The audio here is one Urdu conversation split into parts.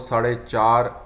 4.5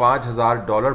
$5000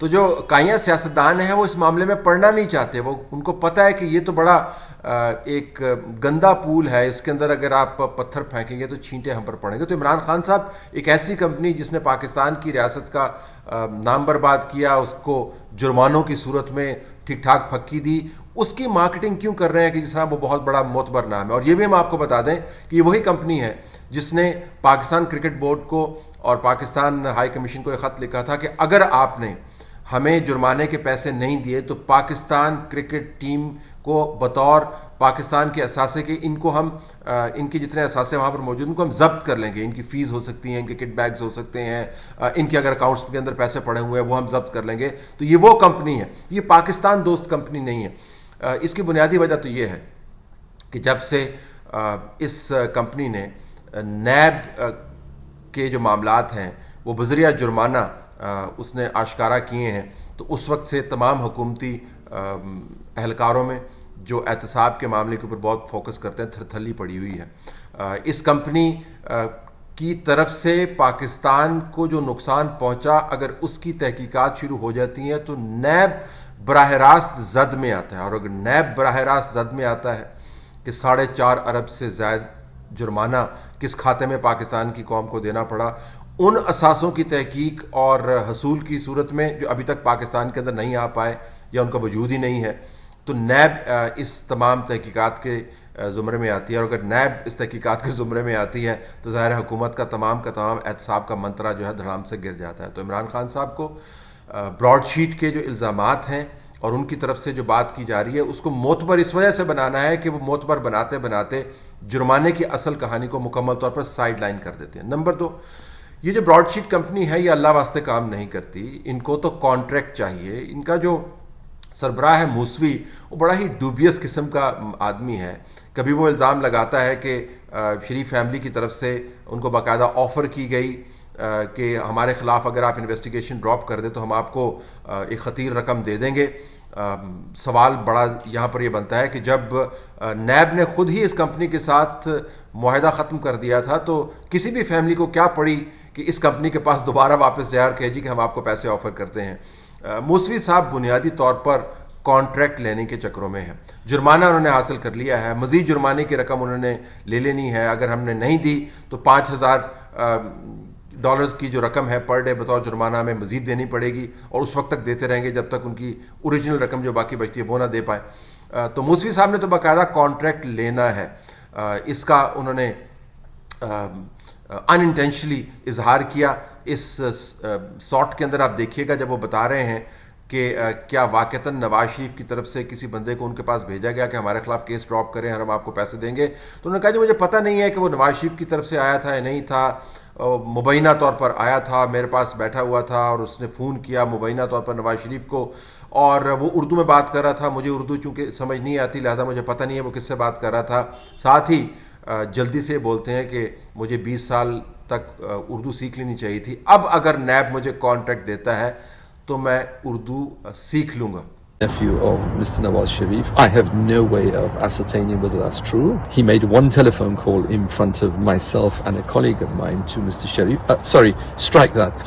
تو جو کائیاں سیاستدان ہیں وہ اس معاملے میں پڑنا نہیں چاہتے، وہ ان کو پتہ ہے کہ یہ تو بڑا ایک گندا پول ہے، اس کے اندر اگر آپ پتھر پھینکیں گے تو چھینٹے ہم پر پڑیں گے۔ تو عمران خان صاحب ایک ایسی کمپنی جس نے پاکستان کی ریاست کا نام برباد کیا، اس کو جرمانوں کی صورت میں ٹھیک ٹھاک پھکی دی، اس کی مارکیٹنگ کیوں کر رہے ہیں کہ جس طرح وہ بہت بڑا معتبر نام ہے؟ اور یہ بھی ہم آپ کو بتا دیں کہ یہ وہی کمپنی ہے جس نے پاکستان کرکٹ بورڈ کو اور پاکستان ہائی کمیشن کو ایک خط لکھا تھا کہ اگر آپ نے ہمیں جرمانے کے پیسے نہیں دیے تو پاکستان کرکٹ ٹیم کو بطور پاکستان کے اثاثے کے ان کو ہم ان کے جتنے اثاثے وہاں پر موجود ان کو ہم ضبط کر لیں گے، ان کی فیس ہو سکتی ہیں، ان کے کٹ بیگز ہو سکتے ہیں، ان کے اگر اکاؤنٹس کے اندر پیسے پڑے ہوئے ہیں وہ ہم ضبط کر لیں گے۔ تو یہ وہ کمپنی ہے، یہ پاکستان دوست کمپنی نہیں ہے۔ اس کی بنیادی وجہ تو یہ ہے کہ جب سے اس کمپنی نے نیب کے جو معاملات ہیں وہ بذریعہ جرمانہ اس نے آشکارا کیے ہیں، تو اس وقت سے تمام حکومتی اہلکاروں میں جو احتساب کے معاملے کے اوپر بہت فوکس کرتے ہیں تھرتھلی پڑی ہوئی ہے۔ اس کمپنی کی طرف سے پاکستان کو جو نقصان پہنچا اگر اس کی تحقیقات شروع ہو جاتی ہیں تو نیب براہ راست زد میں آتا ہے، اور اگر نیب براہ راست زد میں آتا ہے کہ 4.5 ارب سے زائد جرمانہ کس کھاتے میں پاکستان کی قوم کو دینا پڑا، ان اثاثوں کی تحقیق اور حصول کی صورت میں جو ابھی تک پاکستان کے اندر نہیں آ پائے یا ان کا وجود ہی نہیں ہے، تو نیب اس تمام تحقیقات کے زمرے میں آتی ہے، اور اگر نیب اس تحقیقات کے زمرے میں آتی ہے تو ظاہر حکومت کا تمام احتساب کا منترا جو ہے دھڑام سے گر جاتا ہے۔ تو عمران خان صاحب کو براڈ شیٹ کے جو الزامات ہیں اور ان کی طرف سے جو بات کی جا رہی ہے اس کو معتبر اس وجہ سے بنانا ہے کہ وہ معتبر بناتے بناتے جرمانے کی اصل کہانی کو مکمل طور پر سائیڈ لائن کر دیتے ہیں۔ نمبر 2، یہ جو براڈ شیٹ کمپنی ہے یہ اللہ واسطے کام نہیں کرتی، ان کو تو کانٹریکٹ چاہیے۔ ان کا جو سربراہ ہے موسوی، وہ بڑا ہی ڈوبیس قسم کا آدمی ہے۔ کبھی وہ الزام لگاتا ہے کہ شریف فیملی کی طرف سے ان کو باقاعدہ آفر کی گئی کہ ہمارے خلاف اگر آپ انویسٹیگیشن ڈراپ کر دیں تو ہم آپ کو ایک خطیر رقم دے دیں گے۔ سوال بڑا یہاں پر یہ بنتا ہے کہ جب نیب نے خود ہی اس کمپنی کے ساتھ معاہدہ ختم کر دیا تھا تو کسی بھی فیملی کو کیا پڑی کہ اس کمپنی کے پاس دوبارہ واپس جائے اور کہے جی کہ ہم آپ کو پیسے آفر کرتے ہیں۔ موسوی صاحب بنیادی طور پر کانٹریکٹ لینے کے چکروں میں ہیں، جرمانہ انہوں نے حاصل کر لیا ہے، مزید جرمانے کی رقم انہوں نے لے لینی ہے، اگر ہم نے نہیں دی تو $5,000 کی جو رقم ہے پر ڈے بطور جرمانہ ہمیں مزید دینی پڑے گی، اور اس وقت تک دیتے رہیں گے جب تک ان کی اوریجنل رقم جو باقی بچتی ہے وہ نہ دے پائیں۔ تو موسوی صاحب نے تو باقاعدہ کانٹریکٹ لینا ہے، اس کا انہوں نے ان انٹینشنلی اظہار کیا۔ اس سارٹ کے اندر آپ دیکھیے گا جب وہ بتا رہے ہیں کہ کیا واقعتاً نواز شریف کی طرف سے کسی بندے کو ان کے پاس بھیجا گیا کہ ہمارے خلاف کیس ڈراپ کریں اور ہم آپ کو پیسے دیں گے، تو انہوں نے کہا جی مجھے پتہ نہیں ہے کہ وہ نواز شریف کی طرف سے آیا تھا یا نہیں تھا، مبینہ طور پر آیا تھا، میرے پاس بیٹھا ہوا تھا اور اس نے فون کیا مبینہ طور پر نواز شریف کو، اور وہ اردو میں بات کر رہا تھا، مجھے اردو چونکہ سمجھ نہیں آتی لہٰذا مجھے پتہ نہیں ہے وہ کس سے بات کر رہا تھا۔ ساتھ ہی جلدی سے بولتے ہیں کہ مجھے 20 سال تک اردو سیکھ لینی چاہیے تھی، اب اگر نیب مجھے کانٹریکٹ دیتا ہے تو میں اردو سیکھ لوں گا۔ Nephew of Mr. Nawaz Sharif. I have no way of ascertaining whether that's true. He made one telephone call in front of myself and a colleague of mine to Mr. Sharif. Strike that.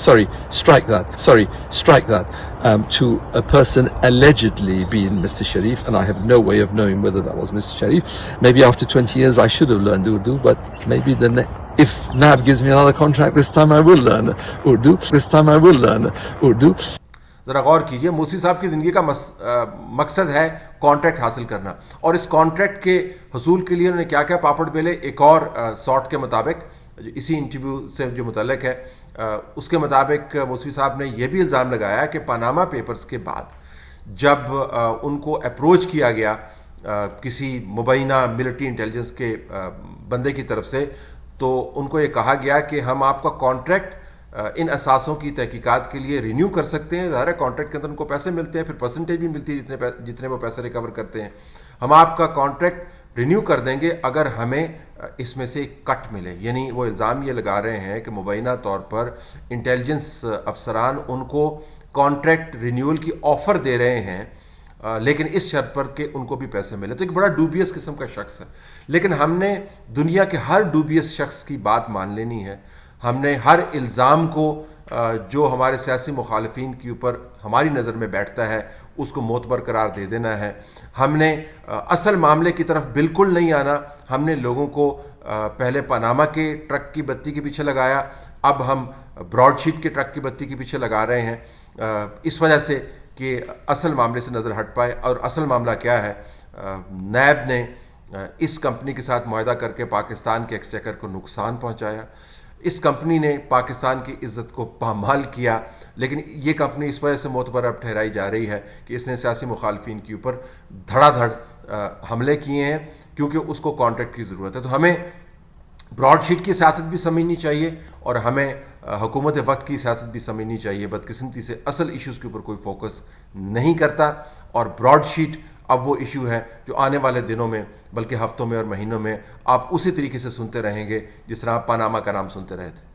To a person allegedly being Mr. Sharif, and I have no way of knowing whether that was Mr. Sharif. Maybe after 20 years I should have learned Urdu, but maybe if NAB gives me another contract, this time I will learn Urdu. ذرا غور کیجئے، موسوی صاحب کی زندگی کا مقصد ہے کانٹریکٹ حاصل کرنا، اور اس کانٹریکٹ کے حصول کے لیے انہوں نے کیا کیا پاپڑ بیلے۔ ایک اور سارٹ کے مطابق اسی انٹرویو سے جو متعلق ہے اس کے مطابق موسوی صاحب نے یہ بھی الزام لگایا کہ پاناما پیپرز کے بعد جب ان کو اپروچ کیا گیا کسی مبینہ ملٹری انٹیلیجنس کے بندے کی طرف سے، تو ان کو یہ کہا گیا کہ ہم آپ کا کانٹریکٹ ان اثاثوں کی تحقیقات کے لیے رینیو کر سکتے ہیں، ظاہر ہے کانٹریکٹ کے اندر ان کو پیسے ملتے ہیں، پھر پرسنٹیج بھی ملتی ہے جتنے وہ پیسے ریکور کرتے ہیں، ہم آپ کا کانٹریکٹ رینیو کر دیں گے اگر ہمیں اس میں سے ایک کٹ ملے۔ یعنی وہ الزام یہ لگا رہے ہیں کہ مبینہ طور پر انٹیلیجنس افسران ان کو کانٹریکٹ رینیول کی آفر دے رہے ہیں، لیکن اس شرط پر کہ ان کو بھی پیسے ملے۔ تو ایک بڑا ڈوبیس قسم کا شخص ہے، لیکن ہم نے دنیا کے ہر ڈوبیس شخص کی بات مان لینی ہے، ہم نے ہر الزام کو جو ہمارے سیاسی مخالفین کے اوپر ہماری نظر میں بیٹھتا ہے اس کو معتبر قرار دے دینا ہے. ہم نے اصل معاملے کی طرف بالکل نہیں آنا. ہم نے لوگوں کو پہلے پاناما کے ٹرک کی بتی کے پیچھے لگایا, اب ہم براڈ شیٹ کے ٹرک کی بتی کے پیچھے لگا رہے ہیں, اس وجہ سے کہ اصل معاملے سے نظر ہٹ پائے. اور اصل معاملہ کیا ہے؟ نیب نے اس کمپنی کے ساتھ معاہدہ کر کے پاکستان کے ایکسچیکر کو نقصان پہنچایا. اس کمپنی نے پاکستان کی عزت کو پامال کیا, لیکن یہ کمپنی اس وجہ سے معتبر اب ٹھہرائی جا رہی ہے کہ اس نے سیاسی مخالفین کے اوپر دھڑا دھڑ حملے کیے ہیں کیونکہ اس کو کانٹریکٹ کی ضرورت ہے. تو ہمیں براڈ شیٹ کی سیاست بھی سمجھنی چاہیے اور ہمیں حکومت وقت کی سیاست بھی سمجھنی چاہیے. بدقسمتی سے اصل ایشوز کے اوپر کوئی فوکس نہیں کرتا, اور براڈ شیٹ اب وہ ایشو ہے جو آنے والے دنوں میں بلکہ ہفتوں میں اور مہینوں میں آپ اسی طریقے سے سنتے رہیں گے جس طرح آپ پاناما کا نام سنتے رہے تھے.